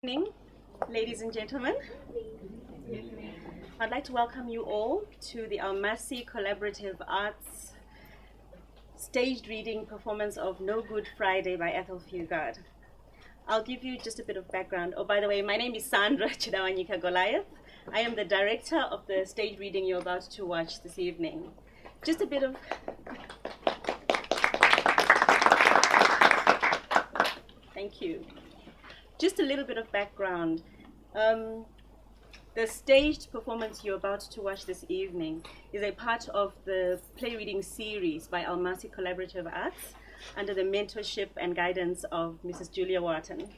Evening, ladies and gentlemen. I'd like to welcome you all to the Almasi Collaborative Arts staged reading performance of No Good Friday by Ethel Fugard. I'll give you just a bit of background. Oh, by the way, my name is Sandra Chidawanyika-Goliath. I am the director of the stage reading you're about to watch this evening. Just a bit of... Thank you. Just a little bit of background. The staged performance you're about to watch this evening is a part of the play reading series by Almasi Collaborative Arts under the mentorship and guidance of Mrs. Julia Wharton.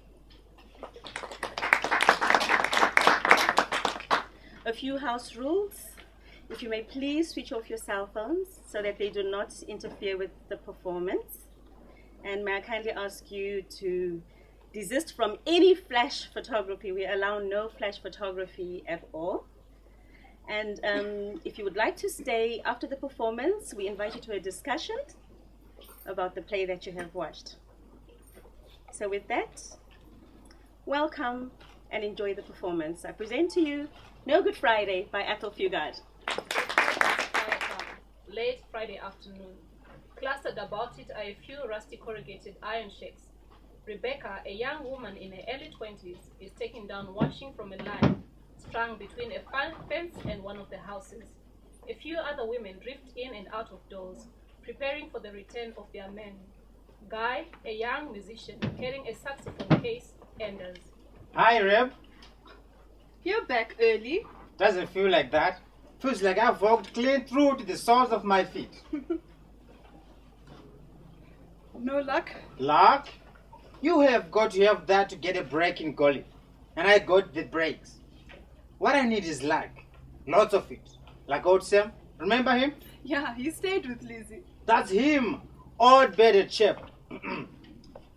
A few house rules. If you may please switch off your cell phones so that they do not interfere with the performance. And may I kindly ask you to desist from any flash photography. We allow no flash photography at all. And if you would like to stay after the performance, we invite you to a discussion about the play that you have watched. So with that, welcome and enjoy the performance. I present to you No Good Friday by Ethel Fugard. Late Friday afternoon. Clustered about it are a few rusty corrugated iron shakes. Rebecca, a young woman in her early 20s, is taking down washing from a line strung between a fence and one of the houses. A few other women drift in and out of doors, preparing for the return of their men. Guy, a young musician carrying a saxophone case, enters. Hi, Reb. You're back early. Doesn't feel like that. Feels like I've walked clean through to the soles of my feet. No luck? Luck? You have got to have that to get a break in golly. And I got the breaks. What I need is luck. Lots of it. Like old Sam. Remember him? Yeah, he stayed with Lizzie. That's him. Old bearded chap.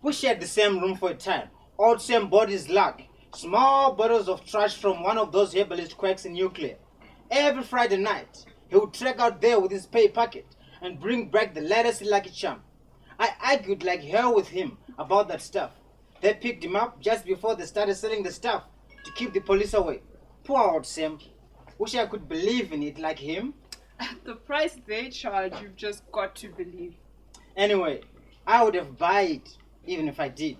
We shared the same room for a time. Old Sam bought his luck. Small bottles of trash from one of those herbalist quacks in Nuclear. Every Friday night, he would trek out there with his pay packet and bring back the latest lucky charm. I argued like hell with him about that stuff. They picked him up just before they started selling the stuff to keep the police away. Poor old Sam. Wish I could believe in it like him. At the price they charge, you've just got to believe. Anyway, I would have bought it even if I did.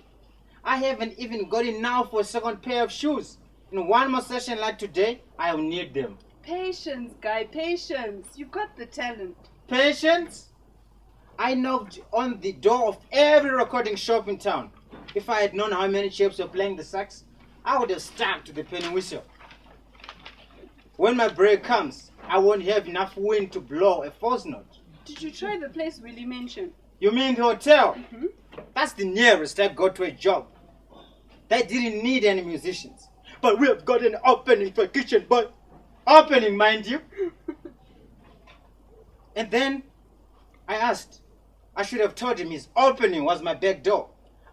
I haven't even got enough for a second pair of shoes. In one more session like today, I'll need them. Patience, Guy, patience. You've got the talent. Patience? I knocked on the door of every recording shop in town. If I had known how many shapes were playing the sax, I would have stuck to the penny whistle. When my break comes, I won't have enough wind to blow a false note. Did you try the place Willie mentioned? You mean the hotel? Mm-hmm. That's the nearest I got to a job. They didn't need any musicians. But we have got an opening for a kitchen boy. Opening, mind you. And then I asked. I should have told him his opening was my back door.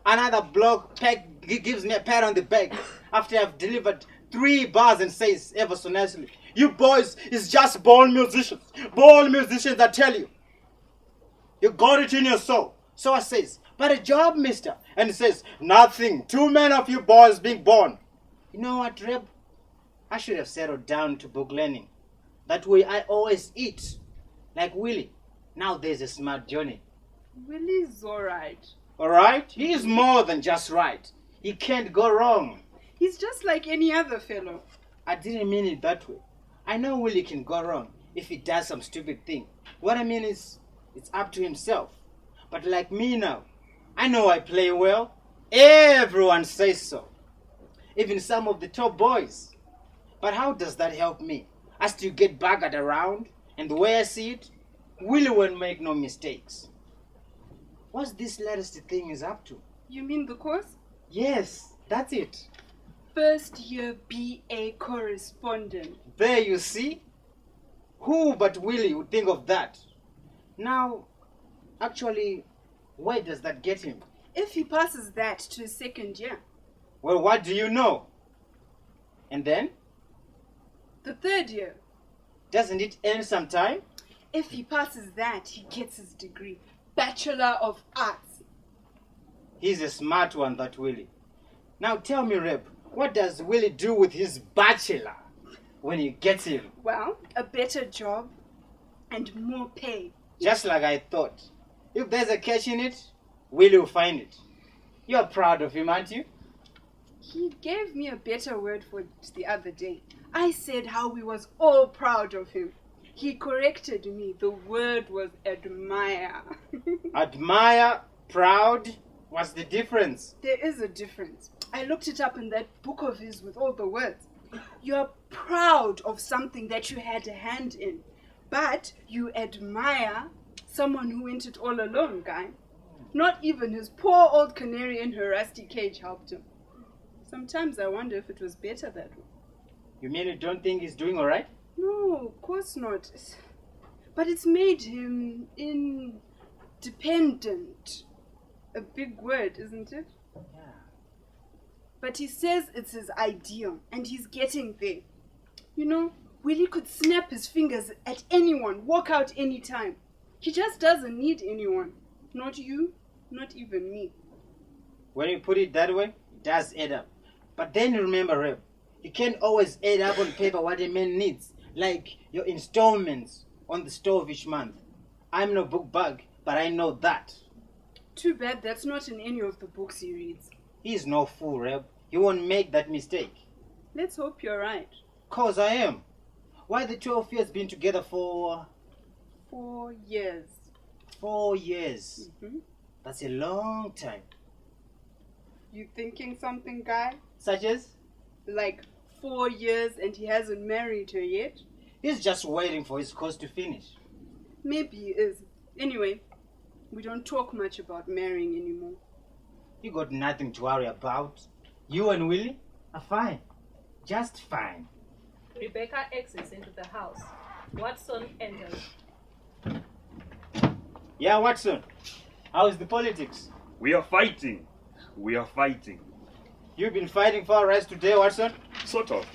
Another bloke gives me a pat on the back after I've delivered 3 bars and says ever so nicely, "You boys is just born musicians. Born musicians, I tell you. You got it in your soul." So I says, "But a job, mister." And he says, "Nothing. Too many of you boys being born." You know what, Reb? I should have settled down to book learning. That way I always eat. Like Willie. Now there's a smart Johnny. Willie's alright. Alright? He is more than just right. He can't go wrong. He's just like any other fellow. I didn't mean it that way. I know Willie can go wrong if he does some stupid thing. What I mean is, it's up to himself. But like me now, I know I play well. Everyone says so. Even some of the top boys. But how does that help me? I still get buggered around, and the way I see it, Willie won't make no mistakes. What's this latest thing is up to? You mean the course? Yes, that's it. First year BA correspondent. There you see. Who but Willie would think of that? Now, actually, where does that get him? If he passes that to second year. Well, what do you know? And then? The third year. Doesn't it end sometime? If he passes that, he gets his degree. Bachelor of Arts. He's a smart one, that Willie. Now tell me, Reb, What does Willie do with his bachelor when he gets him? Well, a better job and more pay. Just like I thought. If there's a catch in it, Willie will find it. You're proud of him, aren't you? He gave me a better word for it the other day. I said how we was all proud of him. He corrected me. The word was admire. Admire, proud, what's the difference? There is a difference. I looked it up in that book of his with all the words. You're proud of something that you had a hand in, but you admire someone who went it all alone, guy. Not even his poor old canary in her rusty cage helped him. Sometimes I wonder if it was better that way. You mean you don't think he's doing alright? No, of course not. But it's made him independent. A big word, isn't it? Yeah. But he says it's his ideal, and he's getting there. You know, Willie could snap his fingers at anyone, walk out anytime. He just doesn't need anyone. Not you, not even me. When you put it that way, it does add up. But then remember, Rev, you can't always add up on paper what a man needs, like your installments on the stove each month. I'm no book bug, but I know that. Too bad that's not in any of the books he reads. He's no fool, Rev. He won't make that mistake. Let's hope you're right. 'Cause I am. Why the 12 years been together for 4 years. 4 years? Mm-hmm. That's a long time. You thinking something, guy? Such as? Like 4 years and he hasn't married her yet? He's just waiting for his course to finish. Maybe he is. Anyway, we don't talk much about marrying anymore. You got nothing to worry about. You and Willie are fine. Just fine. Rebecca exits into the house. Watson enters. Yeah, Watson. How's the politics? We are fighting. We are fighting. You've been fighting for our rights today, Watson? Sort of.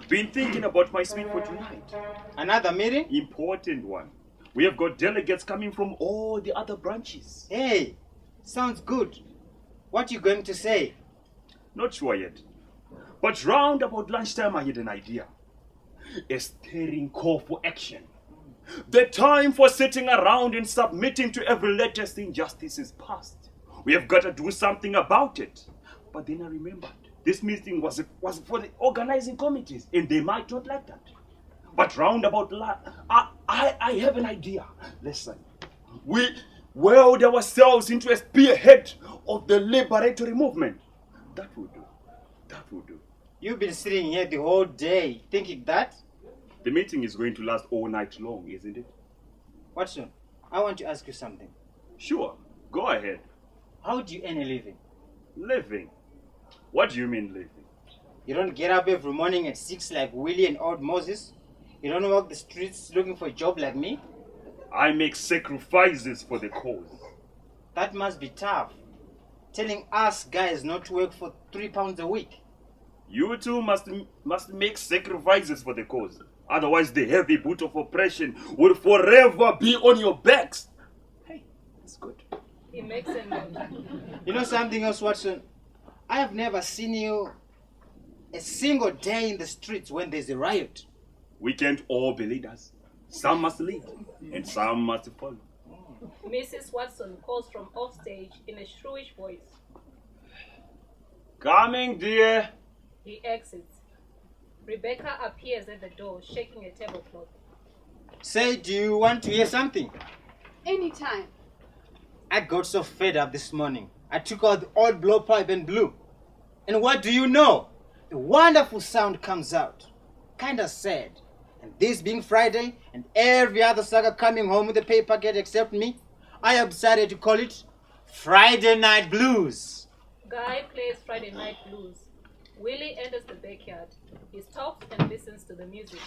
Been thinking about my speech for tonight. Another meeting? Important one. We have got delegates coming from all the other branches. Hey, sounds good. What you going to say? Not sure yet. But round about lunchtime I had an idea. A stirring call for action. The time for sitting around and submitting to every latest injustice is past. We have got to do something about it. But then I remembered, this meeting was for the organizing committees, and they might not like that. But round about, I have an idea. Listen, we weld ourselves into a spearhead of the liberatory movement. That will do. That will do. You've been sitting here the whole day thinking that? The meeting is going to last all night long, isn't it? Watson, I want to ask you something. Sure, go ahead. How do you earn a living? Living? What do you mean living? You don't get up every morning at 6 like Willie and old Moses? You don't walk the streets looking for a job like me? I make sacrifices for the cause. That must be tough. Telling us guys not to work for £3 a week. You too must make sacrifices for the cause. Otherwise the heavy boot of oppression will forever be on your backs. Hey, that's good. He makes a note. You know something else, Watson? I have never seen you a single day in the streets when there's a riot. We can't all be leaders. Some must lead, and some must follow. Mrs. Watson calls from offstage in a shrewish voice. Coming, dear. He exits. Rebecca appears at the door, shaking a tablecloth. Say, do you want to hear something? Anytime. I got so fed up this morning. I took out the old blowpipe and blew. And what do you know? A wonderful sound comes out. Kinda sad. And this being Friday, and every other sucker coming home with a pay packet except me, I have decided to call it Friday Night Blues. Guy plays Friday Night Blues. Willie enters the backyard. He stops and listens to the music.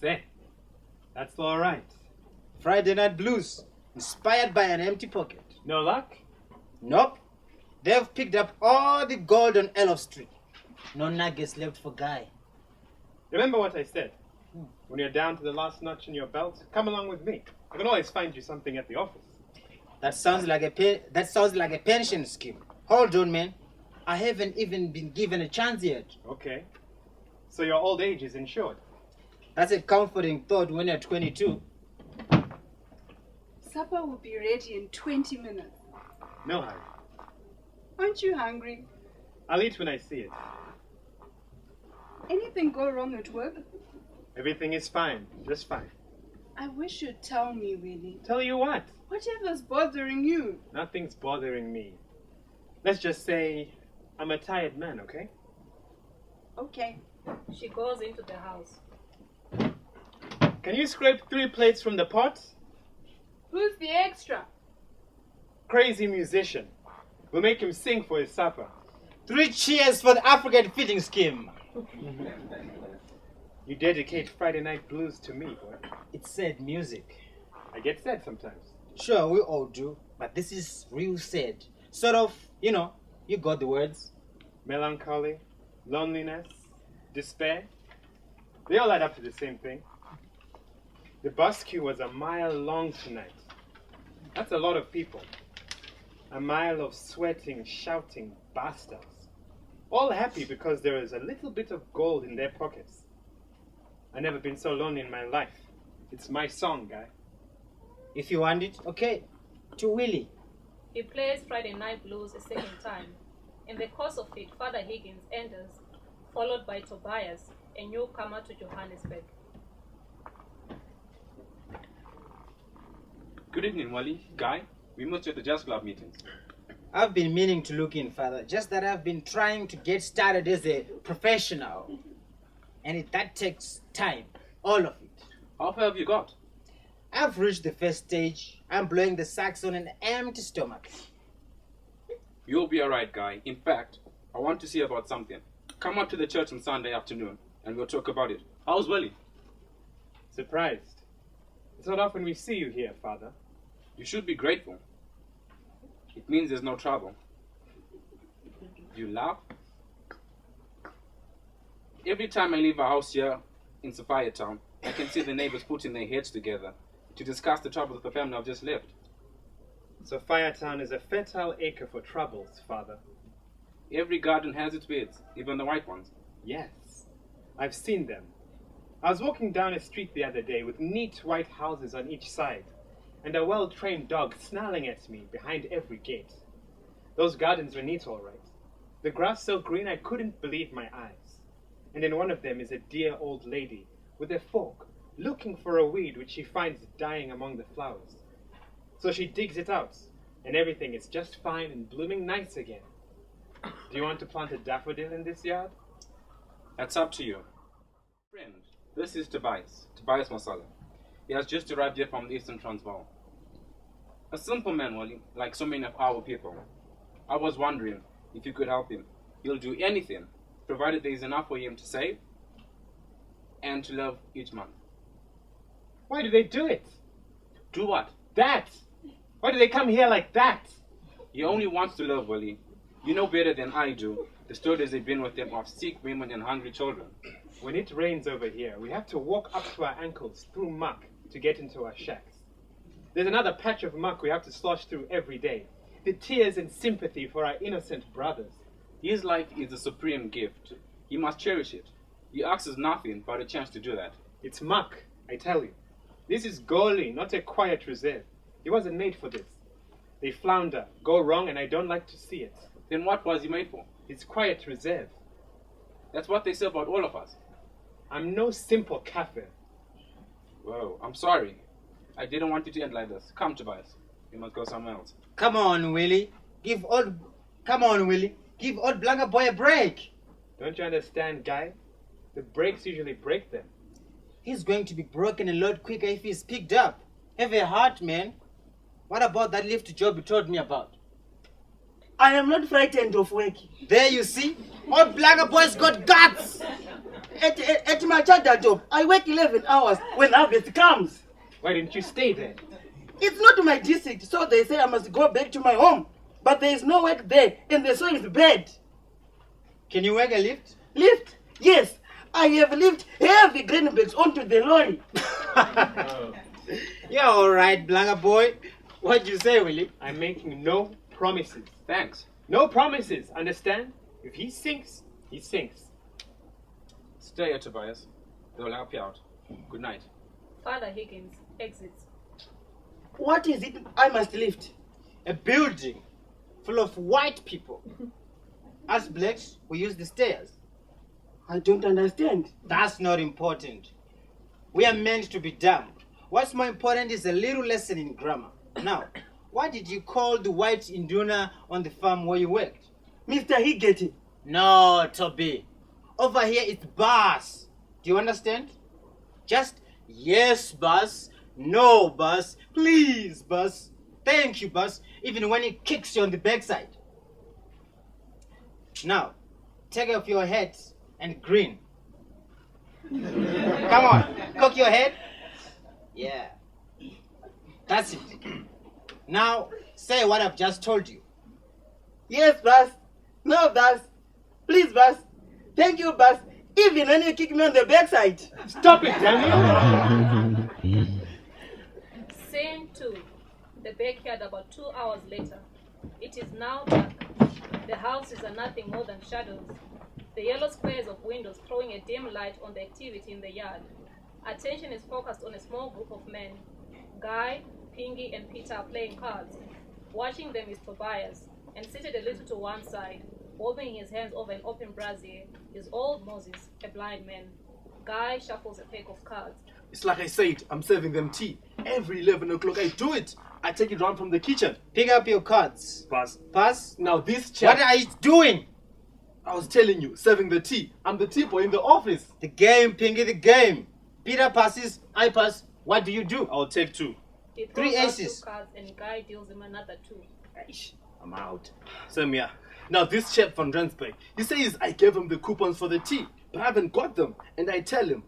Say, that's all right. Friday Night Blues, inspired by an empty pocket. No luck? Nope. They've picked up all the gold on Elf Street. No nuggets left for Guy. Remember what I said? When you're down to the last notch in your belt, come along with me. I can always find you something at the office. That sounds like a pension scheme. Hold on, man. I haven't even been given a chance yet. Okay. So your old age is insured. That's a comforting thought when you're 22. Supper will be ready in 20 minutes. No hurry. Aren't you hungry? I'll eat when I see it. Anything go wrong at work? Everything is fine. Just fine. I wish you'd tell me, Willie. Tell you what? Whatever's bothering you. Nothing's bothering me. Let's just say I'm a tired man, okay? Okay. She goes into the house. Can you scrape 3 plates from the pot? Who's the extra? Crazy musician. We'll make him sing for his supper. 3 cheers for the African feeding scheme. You dedicate Friday night blues to me, boy. It's sad music. I get sad sometimes. Sure, we all do, but this is real sad. Sort of, you got the words. Melancholy, loneliness, despair. They all add up to the same thing. The bus queue was a mile long tonight. That's a lot of people. A mile of sweating, shouting bastards. All happy because there is a little bit of gold in their pockets. I've never been so lonely in my life. It's my song, guy. If you want it, okay. To Willie. He plays Friday Night Blues a second time. In the course of it, Father Higgins enters, followed by Tobias, a newcomer to Johannesburg. Good evening, Willie. Guy, we met you at the jazz club meetings. I've been meaning to look in, Father. Just that I've been trying to get started as a professional. And that takes time. All of it. How far have you got? I've reached the first stage. I'm blowing the sax on an empty stomach. You'll be alright, Guy. In fact, I want to see about something. Come up to the church on Sunday afternoon, and we'll talk about it. How's Willie? Surprised. It's not often we see you here, Father. You should be grateful. It means there's no trouble. You laugh? Every time I leave a house here in Sophia Town, I can see the neighbors putting their heads together to discuss the troubles of the family I've just left. Sophia Town is a fertile acre for troubles, Father. Every garden has its weeds, even the white ones. Yes, I've seen them. I was walking down a street the other day with neat white houses on each side, and a well-trained dog snarling at me behind every gate. Those gardens were neat, all right. The grass so green I couldn't believe my eyes. And in one of them is a dear old lady with a fork, looking for a weed which she finds dying among the flowers. So she digs it out, and everything is just fine and blooming nice again. Do you want to plant a daffodil in this yard? That's up to you. Friend, this is Tobias Masala. He has just arrived here from the Eastern Transvaal. A simple man, Willie, like so many of our people. I was wondering if you could help him. He'll do anything, provided there is enough for him to save and to live each month. Why do they do it? Do what? That! Why do they come here like that? He only wants to live, Willie. You know better than I do the stories they've been with them of sick women and hungry children. When it rains over here, we have to walk up to our ankles through muck to get into our shacks. There's another patch of muck we have to slosh through every day. The tears and sympathy for our innocent brothers. His life is a supreme gift. He must cherish it. He asks us nothing but a chance to do that. It's muck, I tell you. This is Goli, not a quiet reserve. He wasn't made for this. They flounder, go wrong, and I don't like to see it. Then what was he made for? It's quiet reserve. That's what they say about all of us. I'm no simple Kafir. Whoa, I'm sorry. I didn't want you to end like this. Come, Tobias. You must go somewhere else. Come on, Willie. Give old Blanca boy a break. Don't you understand, guy? The brakes usually break them. He's going to be broken a lot quicker if he's picked up. Have a heart, man. What about that lift job you told me about? I am not frightened of work. There you see. Old Blanca boy's got guts. At my charter job, I work 11 hours when harvest comes. Why didn't you stay there? It's not my district, so they say I must go back to my home. But there is no work there, and the soil is bad. Can you work a lift? Lift? Yes. I have lifted heavy grain bags onto the lorry. You're all right, Blanca boy. What'd you say, Willie? I'm making no promises. Thanks. No promises, understand? If he sinks, he sinks. Stay here, Tobias. They'll help you out. Good night. Father Higgins exits. What is it I must lift? A building full of white people. Us blacks, we use the stairs. I don't understand. That's not important. We are meant to be dumb. What's more important is a little lesson in grammar. Now, what did you call the white induna on the farm where you worked? Mr. Higgett. No, Toby. Over here it's boss. Do you understand? Just yes, boss. No, boss. Please, boss. Thank you, boss. Even when it kicks you on the backside. Now, take off your hat and grin. Come on, cock your head. Yeah. That's it. Now, say what I've just told you. Yes, boss. No, boss. Please, boss. Thank you, boss. Even when you kick me on the backside. Stop it, Daniel! Scene 2. The backyard about 2 hours later. It is now dark. The houses are nothing more than shadows. The yellow squares of windows throwing a dim light on the activity in the yard. Attention is focused on a small group of men. Guy, Pingy, and Peter are playing cards. Watching them is Tobias, and seated a little to one side, warming his hands over an open brazier, is old Moses, a blind man. Guy shuffles a pack of cards. It's like I said, I'm serving them tea. Every 11 o'clock I do it. I take it round from the kitchen. Pick up your cards. Pass. Pass. Now this chap... What are you doing? I was telling you, serving the tea. I'm the tea boy in the office. The game, Pingy, the game. Peter passes, I pass. What do you do? I'll take 2. He throws 3 out aces. 2 cards and Guy deals him another 2. Aish, I'm out. Same here. Now this chap from Rensburg, he says I gave him the coupons for the tea, but I haven't got them. And I tell him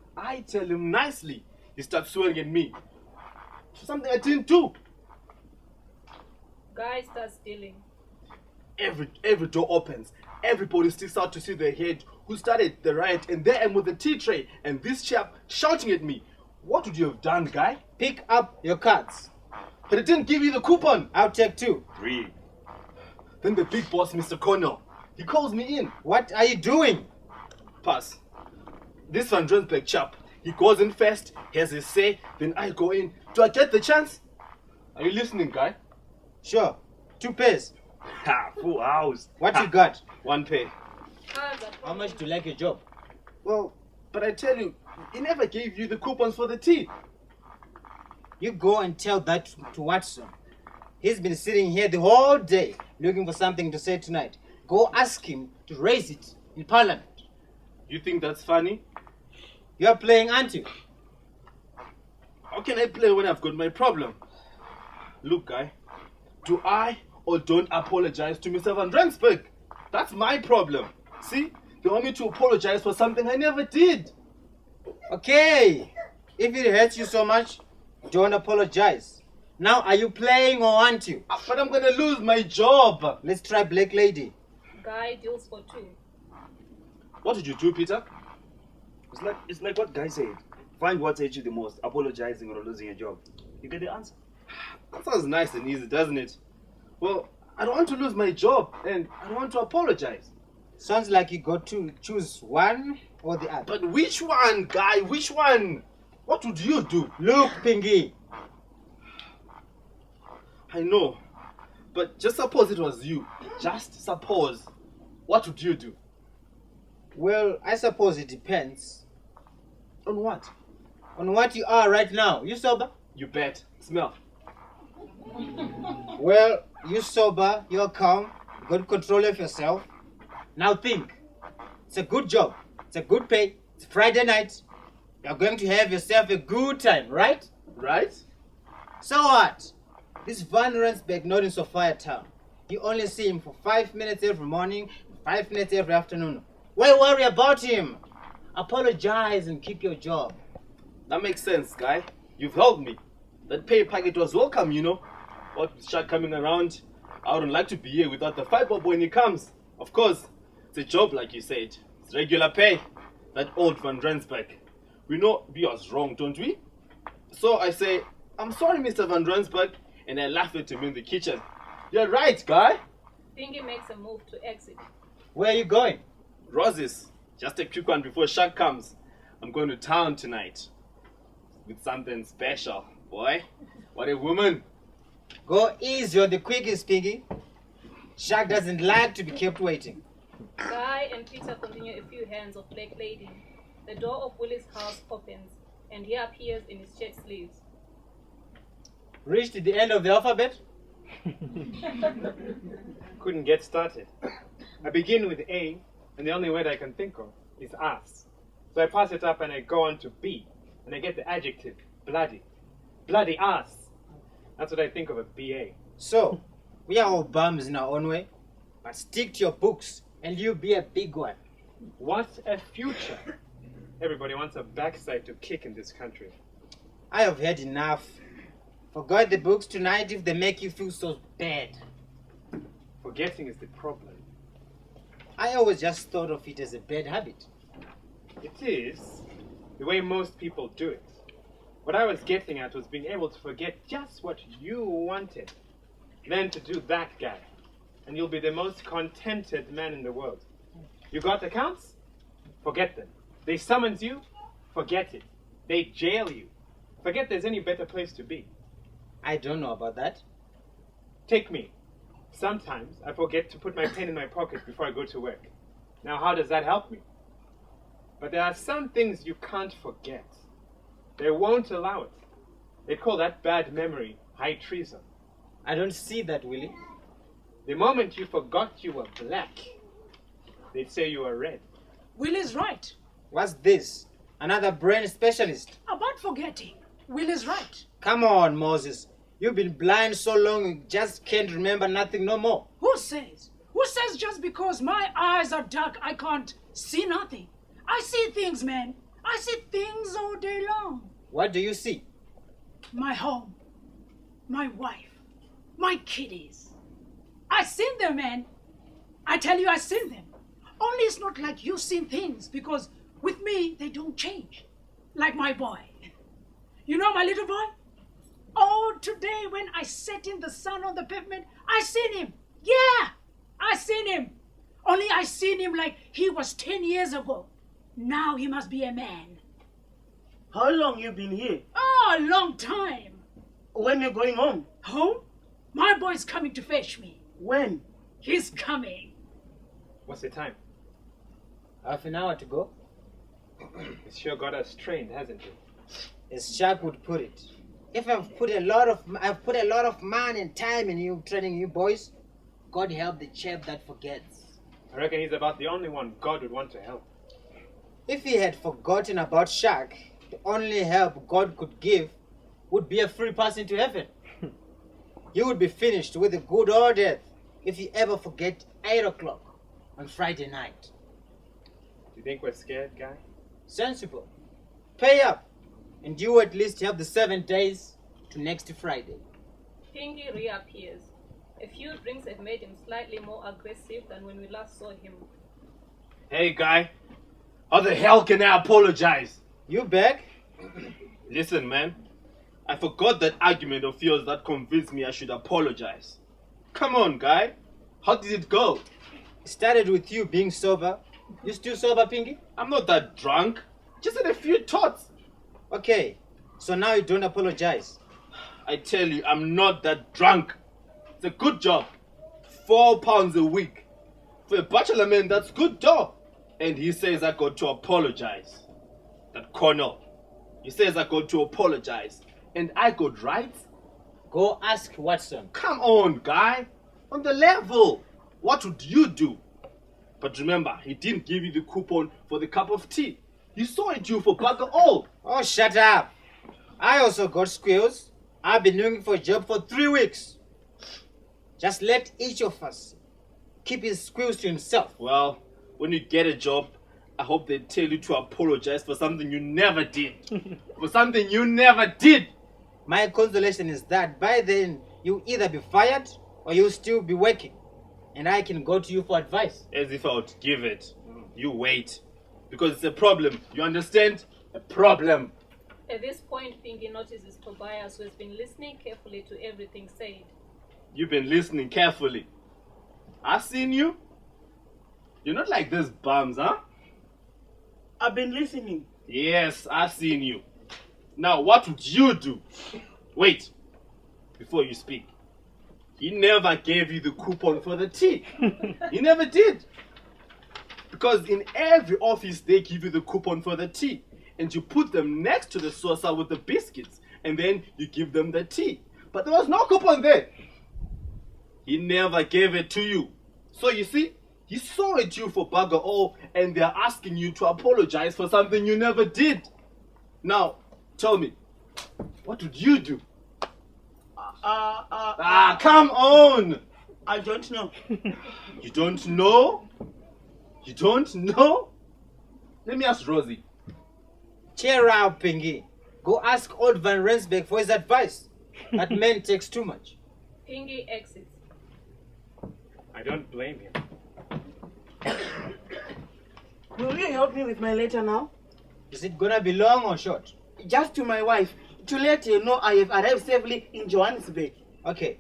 nicely. He starts swearing at me for something I didn't do. Guy starts dealing. Every door opens. Everybody sticks out to see the head who started the riot, and there I am with the tea tray, and this chap shouting at me. What would you have done, Guy? Pick up your cards. But it didn't give you the coupon. I'll take 2. 3. Then the big boss, Mr. Cornell, he calls me in. What are you doing? Pass. This Van Rensburg chap, he goes in first, he has his say, then I go in. Do I get the chance? Are you listening, Guy? Sure. 2 pairs. Ha, full house. What you got? 1 pay. Cards are How much do you like your job? Well, but I tell you, he never gave you the coupons for the tea. You go and tell that to Watson. He's been sitting here the whole day looking for something to say tonight. Go ask him to raise it in Parliament. You think that's funny? You're playing, aren't you? How can I play when I've got my problem? Look, Guy, do I or don't apologize to Mr. Van Rensburg? That's my problem. See, they want me to apologize for something I never did. Okay. If it hurts you so much, don't apologize. Now, are you playing or aren't you? But I'm gonna lose my job. Let's try Black Lady. Guy deals for 2. What did you do, Peter? It's like what Guy said. Find what hurt you the most, apologizing or losing your job. You get the answer. That sounds nice and easy, doesn't it? Well, I don't want to lose my job and I don't want to apologize. Sounds like you got to choose one or the other. But which one, Guy? Which one? What would you do? Look, Pingy. I know, but just suppose it was you. Just suppose. What would you do? Well, I suppose it depends. On what? On what you are right now. You sober? You bet. Smell. Well, you sober, you're calm, you got control of yourself. Now think. It's a good job. It's a good pay. It's Friday night. You're going to have yourself a good time, right? Right? So what? This Van Rensburg not in Sophia Town. You only see him for 5 minutes every morning, 5 minutes every afternoon. Why worry about him? Apologize and keep your job. That makes sense, Guy. You've helped me. That pay packet was welcome, you know. What with Shaq coming around, I wouldn't like to be here without the fight bob when he comes. Of course, it's a job like you said. It's regular pay. That old Van Rensburg. We know we was wrong, don't we? So I say, I'm sorry, Mr. Van Rensburg, and I laugh at him in the kitchen. You're right, guy. Pinky makes a move to exit. Where are you going? Roses, just a quick one before Shaq comes. I'm going to town tonight with something special, boy. What a woman. Go easy on the quickies, Pinky. Shaq doesn't like to be kept waiting. Guy and Peter continue a few hands of black lady. The door of Willie's house opens, and he appears in his shirt sleeves. Reached the end of the alphabet? Couldn't get started. I begin with A, and the only word I can think of is ass. So I pass it up and I go on to B, and I get the adjective bloody. Bloody ass. That's what I think of a BA. So, we are all bums in our own way, but stick to your books and you'll be a big one. What a future. Everybody wants a backside to kick in this country. I have had enough. Forget the books tonight if they make you feel so bad. Forgetting is the problem. I always just thought of it as a bad habit. It is the way most people do it. What I was getting at was being able to forget just what you wanted, then to do that guy, and you'll be the most contented man in the world. You got accounts? Forget them. They summons you? Forget it. They jail you. Forget there's any better place to be. I don't know about that. Take me. Sometimes I forget to put my pen in my pocket before I go to work. Now how does that help me? But there are some things you can't forget. They won't allow it. They call that bad memory high treason. I don't see that, Willie. The moment you forgot you were black, they'd say you were red. Will is right. What's this? Another brain specialist? About forgetting. Will is right. Come on, Moses. You've been blind so long you just can't remember nothing no more. Who says? Who says just because my eyes are dark I can't see nothing? I see things, man. I see things all day long. What do you see? My home. My wife. My kiddies. I seen them, man. I tell you, I seen them. Only it's not like you seen things, because with me, they don't change. Like my boy. You know my little boy? Oh, today when I sat in the sun on the pavement, I seen him. Yeah, I seen him. Only I seen him like he was 10 years ago. Now he must be a man. How long you been here? Oh, a long time. When you going home? Home? My boy's coming to fetch me. When? He's coming. What's the time? Half an hour to go. It's sure got us trained, hasn't it? As Shaq would put it, if I've put a lot of man and time in you training you boys, God help the chap that forgets. I reckon he's about the only one God would want to help. If he had forgotten about Shaq, the only help God could give would be a free pass into heaven. You would be finished with a good old death if you ever forget 8 o'clock on Friday night. Do you think we're scared, guy? Sensible. Pay up, and you at least have the 7 days to next Friday. Pinky reappears. A few drinks have made him slightly more aggressive than when we last saw him. Hey, guy. How the hell can I apologize? You back? Listen, man. I forgot that argument of yours that convinced me I should apologize. Come on, guy. How did it go? It started with you being sober. You still sober, Pinky? I'm not that drunk. Just had a few thoughts. Okay, so now you don't apologize. I tell you, I'm not that drunk. It's a good job. £4 a week. For a bachelor man, that's good dough. And he says I got to apologize. That Cornell. He says I got to apologize. And I got rights? Go ask Watson. Come on, guy. On the level. What would you do? But remember, he didn't give you the coupon for the cup of tea. He saw it you for bugger all. Oh, shut up. I also got squeals. I've been looking for a job for 3 weeks. Just let each of us keep his squeals to himself. Well, when you get a job, I hope they tell you to apologize for something you never did. For something you never did. My consolation is that by then, you'll either be fired or you'll still be working. And I can go to you for advice. As if I would give it. You wait. Because it's a problem. You understand? A problem. At this point, Pinky notices Tobias, who has been listening carefully to everything said. You've been listening carefully. I've seen you. You're not like these bums, huh? I've been listening. Yes, I've seen you. Now, what would you do? Wait, before you speak. He never gave you the coupon for the tea. He never did. Because in every office, they give you the coupon for the tea. And you put them next to the saucer with the biscuits. And then you give them the tea. But there was no coupon there. He never gave it to you. So you see, he saw it you for bugger all, and they're asking you to apologize for something you never did. Now, tell me, what would you do? Come on! I don't know. You don't know? You don't know? Let me ask Rosie. Cheer up, Pinky. Go ask old Van Rensburg for his advice. That man takes too much. Pinky exits. I don't blame him. Will you help me with my letter now? Is it gonna be long or short? Just to my wife, to let her know I have arrived safely in Johannesburg. Okay,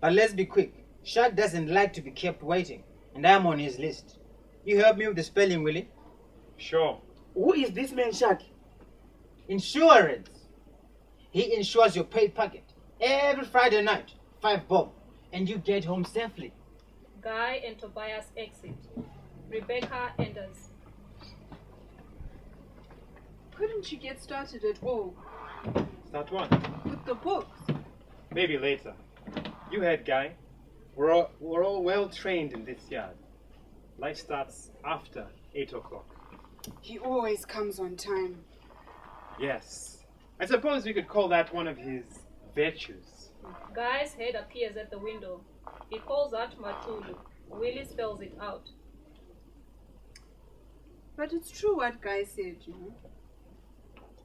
but let's be quick. Shaq doesn't like to be kept waiting, and I'm on his list. You help me with the spelling, Willie? Sure. Who is this man, Shaq? Insurance. He insures your pay packet every Friday night, 5 bob, and you get home safely. Guy and Tobias exit. Rebecca enters. Couldn't you get started at all Start one. with the books? Maybe later. You heard, Guy. We're all well trained in this yard. Life starts after 8 o'clock. He always comes on time. Yes. I suppose we could call that one of his virtues. Guy's head appears at the window. He calls out Matulu. Willie spells it out. But it's true what Guy said, you know.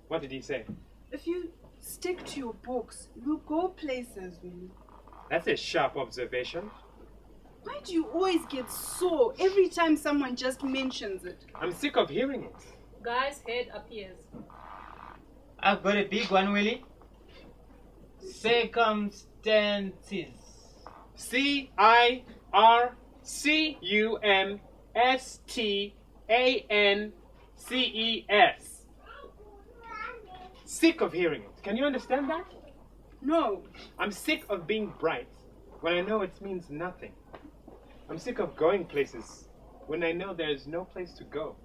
What did he say? If you stick to your books, you'll go places, Willie. That's a sharp observation. Why do you always get sore every time someone just mentions it? I'm sick of hearing it. Guy's head appears. I've got a big one, Willie. Circumstances. CIRCUMSTANCES. Sick of hearing it. Can you understand that? No. I'm sick of being bright when I know it means nothing. I'm sick of going places when I know there is no place to go.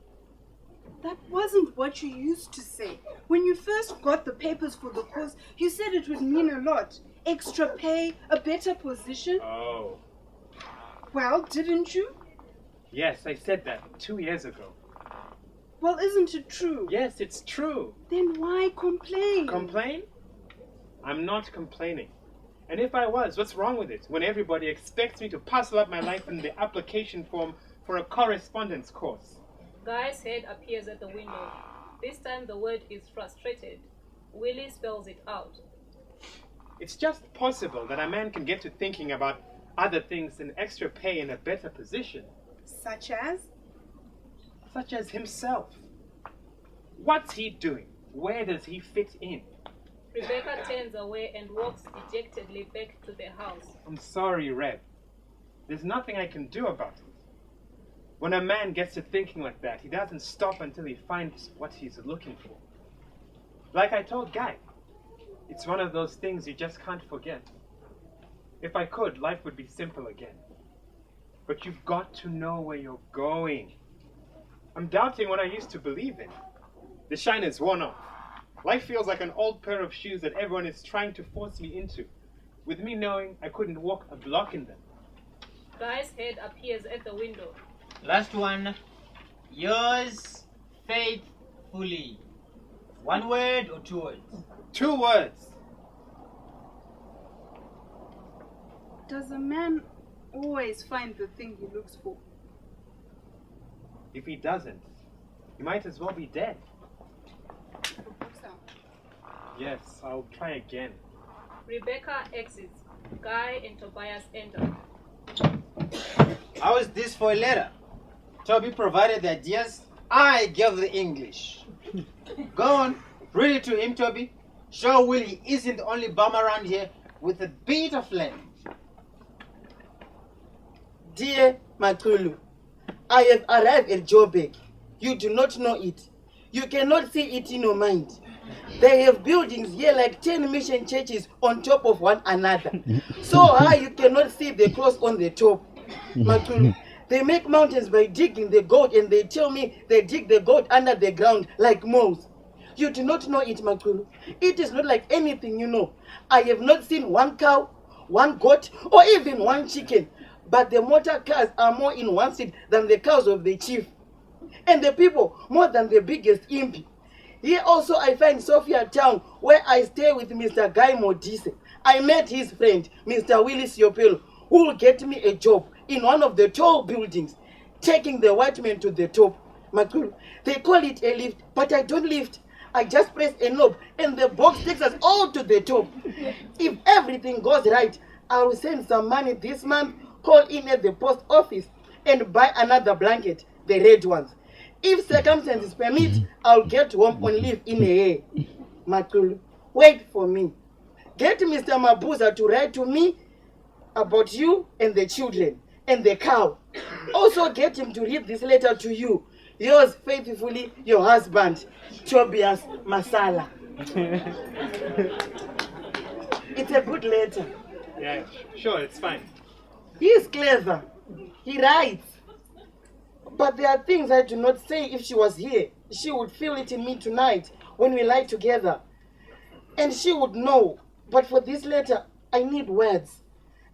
That wasn't what you used to say. When you first got the papers for the course, you said it would mean a lot. Extra pay, a better position. Oh. Well, didn't you? Yes, I said that 2 years ago. Well, isn't it true? Yes, it's true. Then why complain? Complain? I'm not complaining. And if I was, what's wrong with it? When everybody expects me to parcel up my life in the application form for a correspondence course. Guy's head appears at the window. This time the word is frustrated. Willie spells it out. It's just possible that a man can get to thinking about other things than extra pay and a better position. Such as? Such as himself. What's he doing? Where does he fit in? Rebecca turns away and walks dejectedly back to their house. I'm sorry, Reb. There's nothing I can do about it. When a man gets to thinking like that, he doesn't stop until he finds what he's looking for. Like I told Guy, it's one of those things you just can't forget. If I could, life would be simple again. But you've got to know where you're going. I'm doubting what I used to believe in. The shine is worn off. Life feels like an old pair of shoes that everyone is trying to force me into, with me knowing I couldn't walk a block in them. Guy's head appears at the window. Last one. Yours faithfully. 1 word or 2 words? 2 words. Does a man always find the thing he looks for? If he doesn't, he might as well be dead. Yes, I'll try again. Rebecca exits. Guy and Tobias enter. How is this for a letter? Toby provided the ideas, I gave the English. Go on. Read it to him, Toby. Show Willie isn't the only bum around here with a bit of land. Dear Makulu, I have arrived at Joburg. You do not know it. You cannot see it in your mind. They have buildings here like 10 mission churches on top of one another. So high you cannot see the cross on the top. Makulu, they make mountains by digging the gold, and they tell me they dig the gold under the ground like moles. You do not know it, Makulu. It is not like anything you know. I have not seen one cow, one goat, or even one chicken. But the motor cars are more in one seat than the cows of the chief. And the people more than the biggest imp. Here also I find Sophia Town, where I stay with Mr. Guy Modise. I met his friend, Mr. Willie Siopelo, who will get me a job in one of the tall buildings, taking the white man to the top. Makulu, they call it a lift, but I don't lift. I just press a knob and the box takes us all to the top. If everything goes right, I will send some money this month, call in at the post office, and buy another blanket, the red ones. If circumstances permit, I'll get home on leave in a year. Makulu, wait for me. Get Mr. Mabuza to write to me about you and the children and the cow. Also get him to read this letter to you. Yours faithfully, your husband, Tobias Masala. It's a good letter. Yeah, sure, it's fine. He is clever. He writes. But there are things I do not say. If she was here, she would feel it in me tonight when we lie together. And she would know. But for this letter, I need words.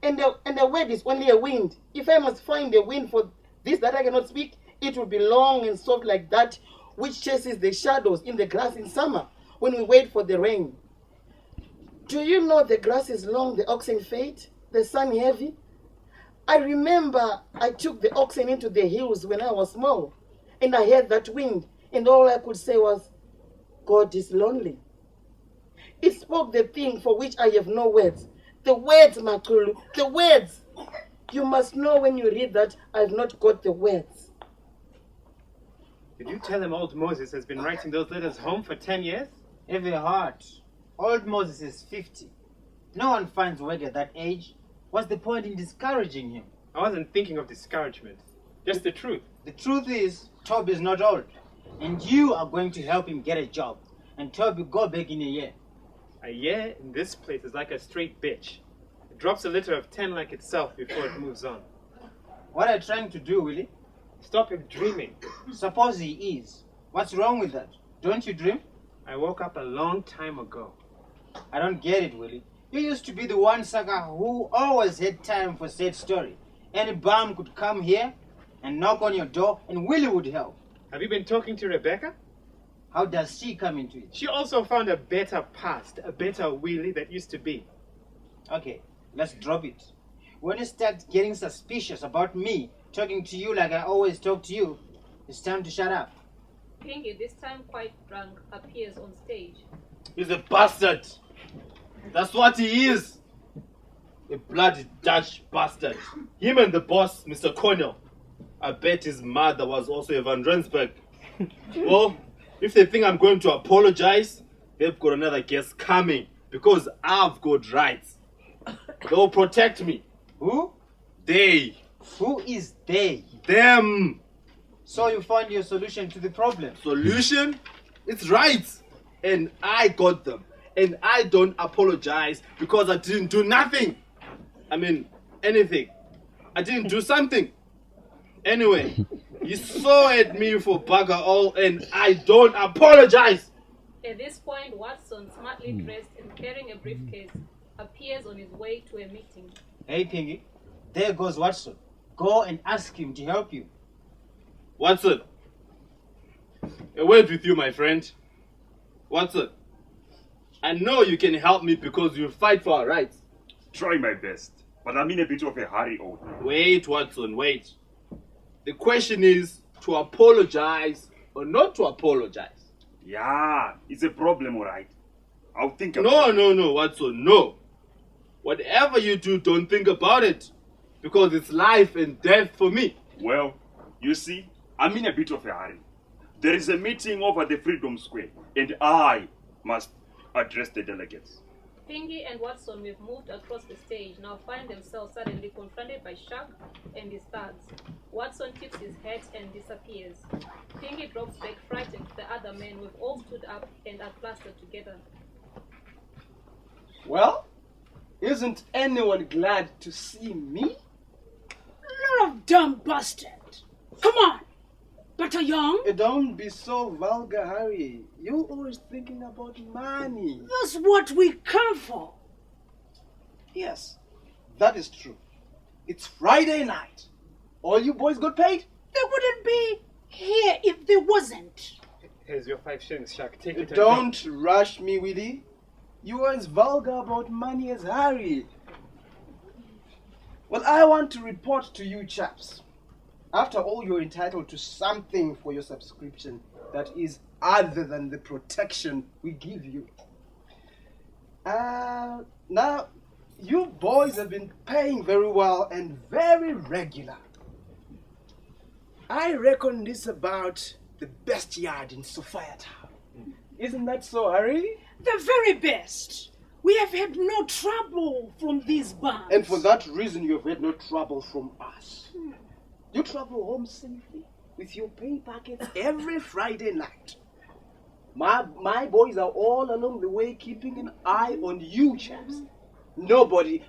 And the word is only a wind. If I must find a wind for this that I cannot speak, it will be long and soft like that which chases the shadows in the grass in summer when we wait for the rain. Do you know the grass is long, the oxen fade, the sun heavy? I remember I took the oxen into the hills when I was small, and I heard that wind, and all I could say was, God is lonely. It spoke the thing for which I have no words. The words, Makulu, the words. You must know when you read that I've not got the words. Did you tell him old Moses has been writing those letters home for 10 years? Heavy heart. Old Moses is 50. No one finds work at that age. What's the point in discouraging him? I wasn't thinking of discouragement. Just the truth. The truth is, Toby is not old. And you are going to help him get a job. And Toby go back in a year. A year in this place is like a straight bitch. It drops a litter of 10 like itself before it moves on. What are you trying to do, Willie? Stop him dreaming. Suppose he is. What's wrong with that? Don't you dream? I woke up a long time ago. I don't get it, Willie. You used to be the one sucker who always had time for said story. Any bum could come here and knock on your door and Willie would help. Have you been talking to Rebecca? How does she come into it? She also found a better past, a better Willie that used to be. Okay, let's drop it. When you start getting suspicious about me talking to you like I always talk to you, it's time to shut up. Pinky, this time quite drunk, appears on stage. He's a bastard. That's what he is. A bloody Dutch bastard. Him and the boss, Mr. Cornell. I bet his mother was also a Van Rensburg. Well, if they think I'm going to apologize, they've got another guest coming because I've got rights. They'll protect me. Who? They. Who is they? Them. So you found your solution to the problem? Solution? It's rights. And I got them. And I don't apologize because I didn't do nothing. I mean, anything. I didn't do something. Anyway, you saw at me for bugger all and I don't apologize. At this point, Watson, smartly dressed and carrying a briefcase, appears on his way to a meeting. Hey, Pingy, there goes Watson. Go and ask him to help you. Watson, a word with you, my friend. Watson, I know you can help me because you fight for our rights. Try my best, but I'm in a bit of a hurry, old man. Wait, Watson, wait. The question is to apologize or not to apologize. Yeah, it's a problem, all right. I'll think about it. No, Watson, no. Whatever you do, don't think about it. Because it's life and death for me. Well, you see, I'm in a bit of a hurry. There is a meeting over the Freedom Square, and I must address the delegates. Pingy and Watson, who've moved across the stage, now find themselves suddenly confronted by Shark and his thugs. Watson tips his head and disappears. Pingy drops back frightened. The other men, who've all stood up and are clustered together. Well, isn't anyone glad to see me? Lot of dumb bastard. Come on. Better young. Don't be so vulgar, Harry. You're always thinking about money. That's what we come for. Yes, that is true. It's Friday night. All you boys got paid? They wouldn't be here if there wasn't. Here's your 5 shillings, Shark. Take it. Don't rush me, Willie. You are as vulgar about money as Harry. Well, I want to report to you chaps. After all, you're entitled to something for your subscription that is other than the protection we give you. Now, you boys have been paying very well and very regular. I reckon this about the best yard in Sophia Town. Isn't that so, Harry? The very best. We have had no trouble from these bands. And for that reason, you have had no trouble from us. You travel home safely with your pay packets every Friday night. My boys are all along the way keeping an eye on you, chaps. Nobody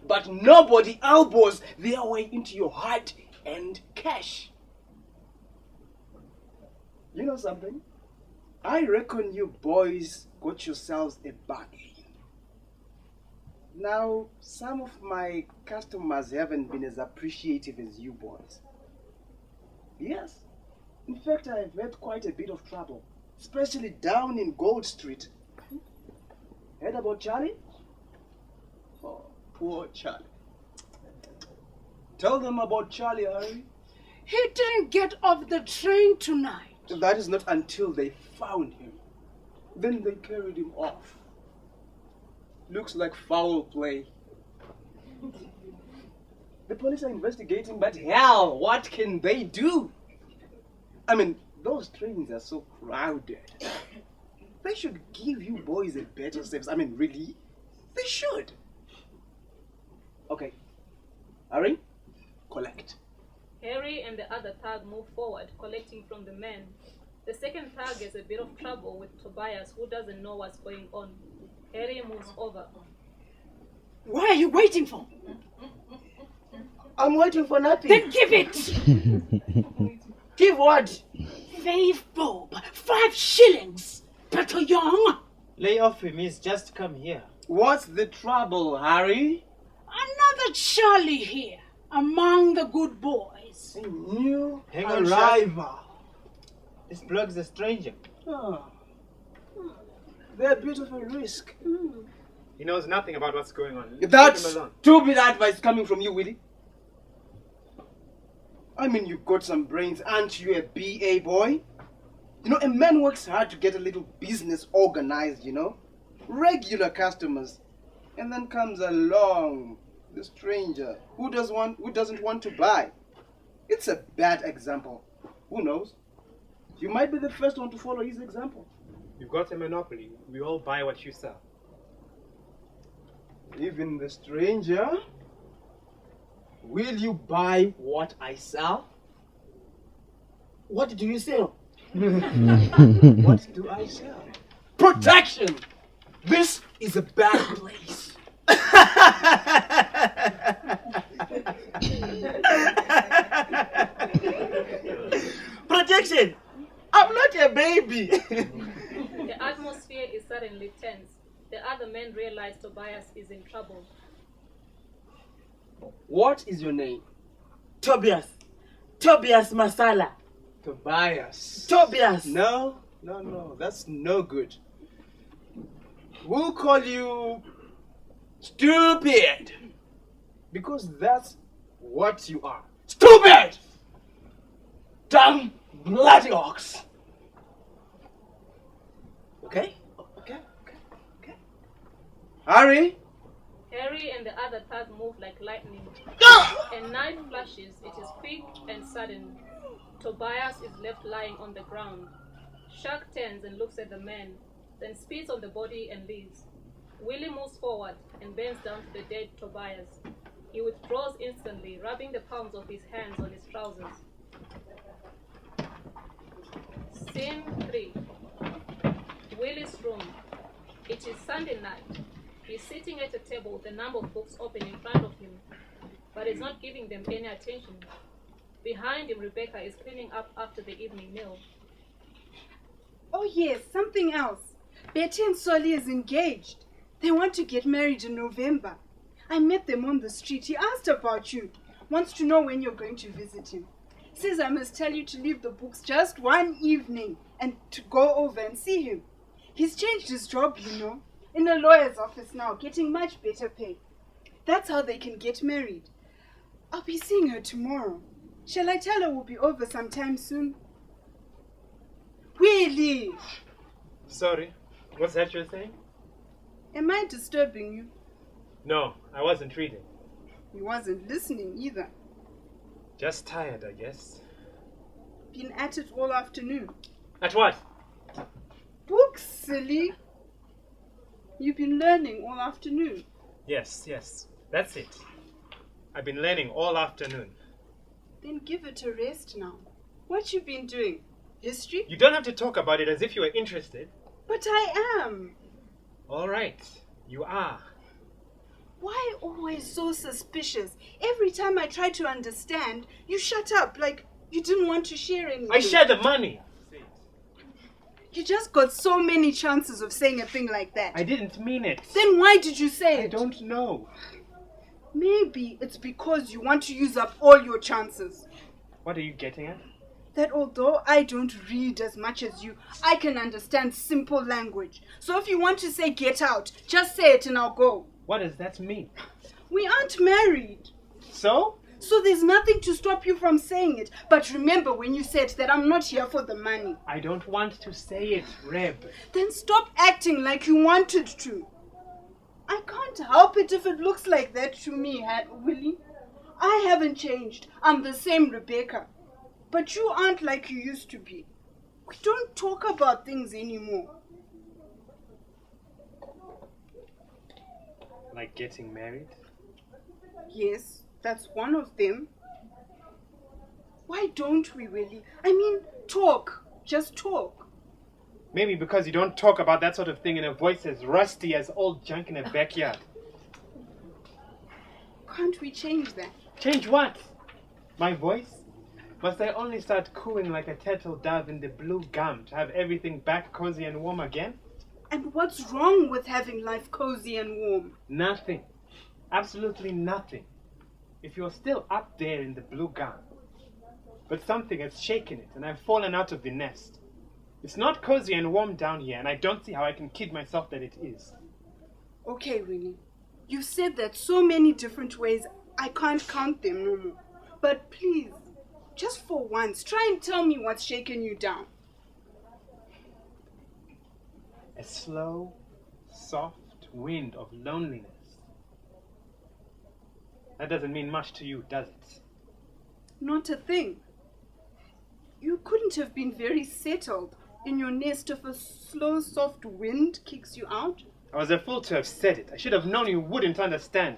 elbows their way into your heart and cash. You know something? I reckon you boys got yourselves a bargain. Now, some of my customers haven't been as appreciative as you boys. Yes. In fact, I've had quite a bit of trouble, especially down in Gold Street. Heard about Charlie? Oh, poor Charlie. Tell them about Charlie, Harry. He didn't get off the train tonight. That is not until they found him. Then they carried him off. Looks like foul play. The police are investigating, but hell, what can they do? I mean, those trains are so crowded. They should give you boys a better service. I mean, really? They should. Okay. Harry, collect. Harry and the other thug move forward, collecting from the men. The second thug has a bit of trouble with Tobias, who doesn't know what's going on. Harry moves over. What are you waiting for? I'm waiting for nothing. Then give it! Give what? 5 bob. 5 shillings. Better young. Lay off him, he's just come here. What's the trouble, Harry? Another Charlie here, among the good boys. A new Hang on, arrival. This bloke's a stranger. Oh. They're a bit of a risk. He knows nothing about what's going on. That's Leave him alone. stupid advice coming from you, Willie. I mean, you've got some brains. Aren't you a BA boy? You know, a man works hard to get a little business organized, you know. Regular customers. And then comes along the stranger who doesn't want to buy. It's a bad example. Who knows? You might be the first one to follow his example. You've got a monopoly. We all buy what you sell. Even the stranger? Will you buy what I sell? What do you sell? What do I sell? Protection! This is a bad place. Protection! I'm not a baby. The atmosphere is suddenly tense. The other men realize Tobias is in trouble. What is your name? Tobias. Tobias Masala. Tobias. Tobias. No, that's no good. We'll call you stupid. Because that's what you are. Stupid! Dumb bloody ox. Okay? Harry? Harry and the other thug move like lightning. A knife flashes. It is quick and sudden. Tobias is left lying on the ground. Shark turns and looks at the men. then spits on the body and leaves. Willie moves forward and bends down to the dead Tobias. He withdraws instantly, rubbing the palms of his hands on his trousers. Scene 3. Willie's room. It is Sunday night. He's sitting at a table with a number of books open in front of him, but is not giving them any attention. Behind him, Rebecca is cleaning up after the evening meal. Oh yes, something else. Betty and Solly is engaged. They want to get married in November. I met them on the street. He asked about you. Wants to know when you're going to visit him. Says I must tell you to leave the books just one evening and to go over and see him. He's changed his job, you know. In a lawyer's office now, getting much better pay. That's how they can get married. I'll be seeing her tomorrow. Shall I tell her we'll be over sometime soon? Willie! Sorry, what's that you're saying? Am I disturbing you? No, I wasn't reading. He wasn't listening either. Just tired, I guess. Been at it all afternoon. At what? Books, silly. You've been learning all afternoon. Yes, that's it. I've been learning all afternoon. Then give it a rest now. What you been doing? History? You don't have to talk about it as if you were interested. But I am. All right, you are. Why always so suspicious? Every time I try to understand, you shut up like you didn't want to share anything. I share the money. You just got so many chances of saying a thing like that. I didn't mean it. Then why did you say it? I don't know. Maybe it's because you want to use up all your chances. What are you getting at? That although I don't read as much as you, I can understand simple language. So if you want to say get out, just say it and I'll go. What does that mean? We aren't married. So? So there's nothing to stop you from saying it. But remember when you said that I'm not here for the money. I don't want to say it, Reb. Then stop acting like you wanted to. I can't help it if it looks like that to me, Willie. I haven't changed. I'm the same Rebecca. But you aren't like you used to be. We don't talk about things anymore. Like getting married? Yes, that's one of them. Why don't we, Willie? I mean, talk. Just talk. Maybe because you don't talk about that sort of thing in a voice as rusty as old junk in a backyard. Can't we change that? Change what? My voice? Must I only start cooing like a turtle dove in the blue gum to have everything back cozy and warm again? And what's wrong with having life cozy and warm? Nothing. Absolutely nothing. If you're still up there in the blue gown. But something has shaken it and I've fallen out of the nest. It's not cozy and warm down here and I don't see how I can kid myself that it is. Okay, Winnie. You've said that so many different ways I can't count them no more. But please, just for once, try and tell me what's shaking you down. A slow, soft wind of loneliness. That doesn't mean much to you, does it? Not a thing. You couldn't have been very settled in your nest if a slow, soft wind kicks you out. I was a fool to have said it. I should have known you wouldn't understand.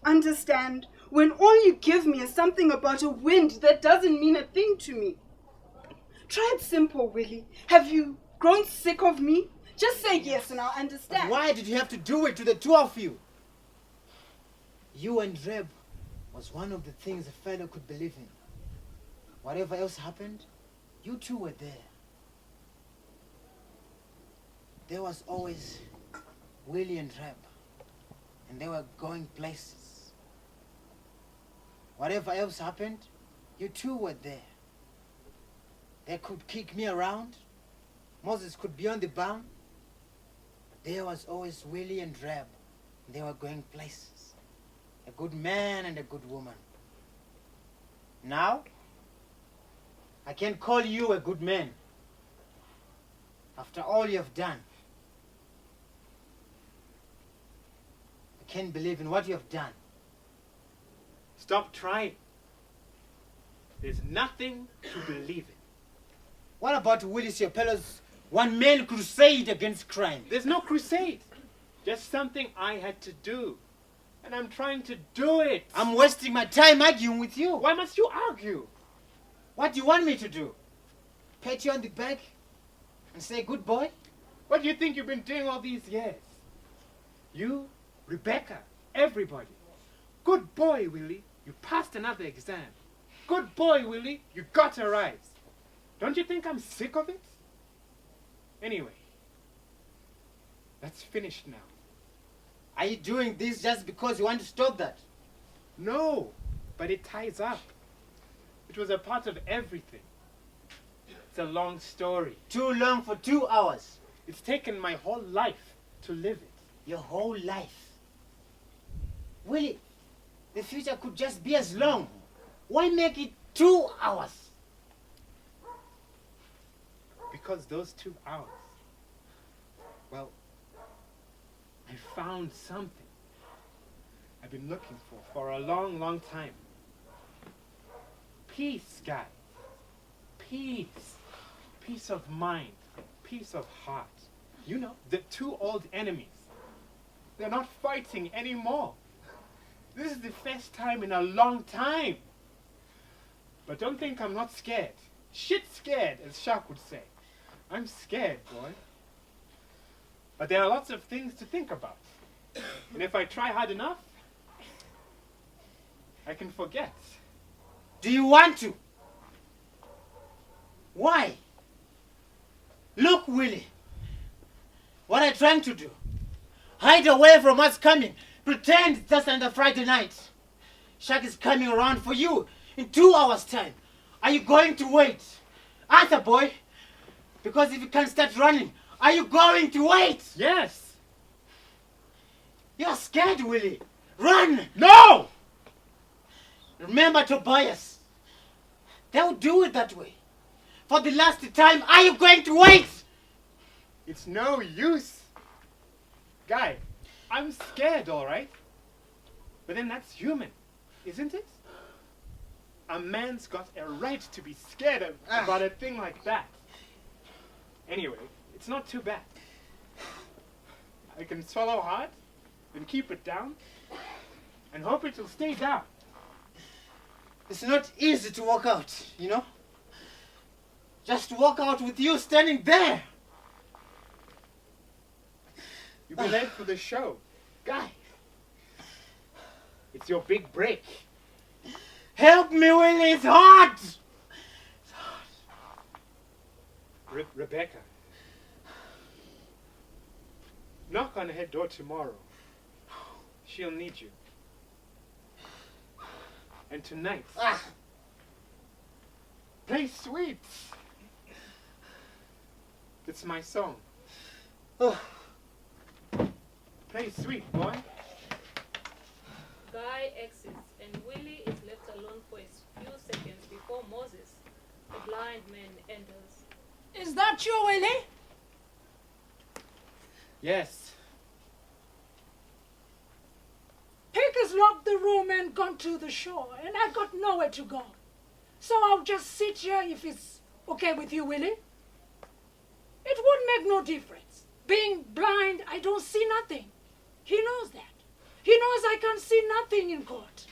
Understand? When all you give me is something about a wind that doesn't mean a thing to me. Try it simple, Willie. Have you grown sick of me? Just say yes and I'll understand. But why did you have to do it to the two of you? You and Reb was one of the things a fellow could believe in. Whatever else happened, you two were there. There was always Willie and Reb, and they were going places. Whatever else happened, you two were there. They could kick me around. Moses could be on the bound. But there was always Willie and Reb, and they were going places. A good man and a good woman. Now, I can't call you a good man. After all you have done. I can't believe in what you have done. Stop trying. There's nothing to believe in. What about Willie Siopello's One man crusade against crime. There's no crusade. Just something I had to do. And I'm trying to do it. I'm wasting my time arguing with you. Why must you argue? What do you want me to do? Pat you on the back and say good boy? What do you think you've been doing all these years? You, Rebecca, everybody. Good boy, Willie. You passed another exam. Good boy, Willie. You got a rise. Don't you think I'm sick of it? Anyway, that's finished now. Are you doing this just because you want to stop that? No, but it ties up. It was a part of everything. It's a long story. Too long for 2 hours. It's taken my whole life to live it. Your whole life. Willie, the future could just be as long. Why make it 2 hours? Because those 2 hours, well, I found something I've been looking for a long, long time. Peace, guys. Peace. Peace of mind. Peace of heart. You know, the 2 old enemies, they're not fighting anymore. This is the first time in a long time. But don't think I'm not scared. Shit scared, as Shaq would say. I'm scared, boy. But there are lots of things to think about. And if I try hard enough, I can forget. Do you want to? Why? Look, Willie. What are you trying to do? Hide away from us coming. Pretend it's just another Friday night. Shaq is coming around for you in 2 hours' time. Are you going to wait? Answer, boy. Because if you can't start running, are you going to wait? Yes. You're scared, Willie. Run! No! Remember Tobias. They'll do it that way. For the last time, are you going to wait? It's no use. Guy, I'm scared, all right? But then that's human, isn't it? A man's got a right to be scared about a thing like that. Anyway, it's not too bad. I can swallow hard and keep it down and hope it will stay down. It's not easy to walk out, you know? Just walk out with you standing there. You'll be late for the show. Guy, it's your big break. Help me, Willie, it's hard! It's hard. Rebecca, knock on her door tomorrow. She'll need you. And tonight, play sweet. It's my song. Play sweet, boy. Guy exits and Willie is left alone for a few seconds before Moses, the blind man, enters. Is that you, Willie? Yes. Pig has locked the room and gone to the shore, and I got nowhere to go. So I'll just sit here if it's okay with you, Willie. It would make no difference. Being blind, I don't see nothing. He knows that. He knows I can see nothing in court.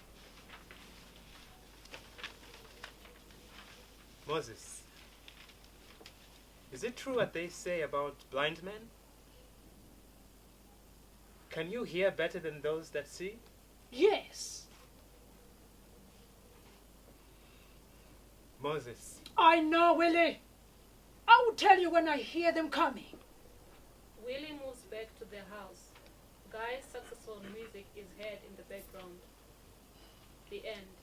Moses, is it true what they say about blind men? Can you hear better than those that see? Yes. Moses. I know, Willie. I will tell you when I hear them coming. Willie moves back to their house. Guy's saxophone music is heard in the background. The end.